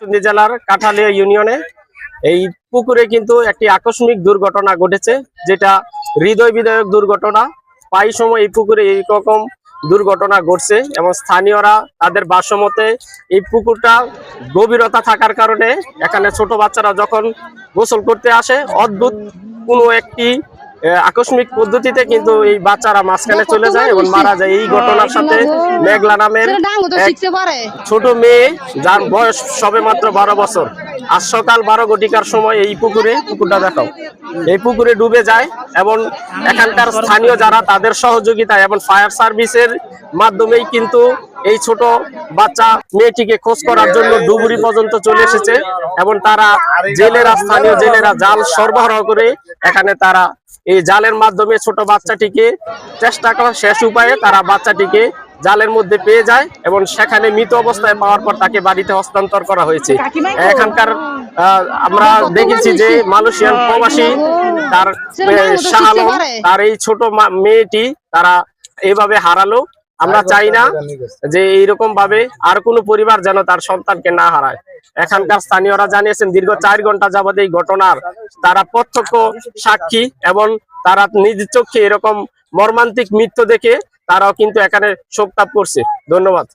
নরসিংদী জেলার কাঠালিয়া ইউনিয়নে এই পুকুরে কিন্তু একটি আকস্মিক দুর্ঘটনা ঘটেছে, যেটা হৃদয় বিদারক দুর্ঘটনা। প্রায় সময় এই পুকুরে এইরকম দুর্ঘটনা ঘটছে এবং স্থানীয়রা তাদের ভাষ্যমতে এই পুকুরটা গভীরতা থাকার কারণে এখানে ছোট বাচ্চারা যখন গোসল করতে আসে অদ্ভুত কোনো একটি আকস্মিক পদ্ধতিতে কিন্তু এই বাচ্চারা মাঝখানে চলে যায় এবং মারা যায়। এই ঘটনার সাথে মেঘলা নামের ছোট মেয়ে, যার বয়স সবে মাত্র 12 বছর, আজ সকাল 12 ঘটিকার সময় এই পুকুরটা দেখাও, এই পুকুরে ডুবে যায় এবং এখানকার স্থানীয় যারা তাদের সহযোগিতা এবং ফায়ার সার্ভিসের মাধ্যমেই কিন্তু এই ছোট বাচ্চা মেয়েটিকে খোঁজ করার জন্য ডুবুরি পর্যন্ত চলে এসেছে এবং তারা স্থানীয় জেলেরা জাল সরবরাহ করে এখানে তারা এই জালের মাধ্যমে ছোট বাচ্চাটিকে চেষ্টা করা শেষ উপায়ে তারা বাচ্চাটিকে জালের মধ্যে পেয়ে যায় এবং সেখানে মৃত অবস্থায় পাওয়ার পর তাকে বাড়িতে হস্তান্তর করা হয়েছে। এখানকার আমরা দেখেছি যে মালয়েশিয়ান প্রবাসী তার শাহ আলম, তার এই ছোট মেয়েটি তারা এইভাবে হারালো। আমরা চাই না যে এইরকম ভাবে আর কোনো পরিবার যেন তার সন্তানকে না হারায়। এখানকার স্থানীয়রা জানিয়েছেন দীর্ঘ 4 ঘন্টা যাবত এই ঘটনার তারা প্রত্যক্ষ সাক্ষী এবং তারা নিজ চোখে এরকম মর্মান্তিক মৃত্যু দেখে তারাও কিন্তু এখানে শোক তাপ করছে। ধন্যবাদ।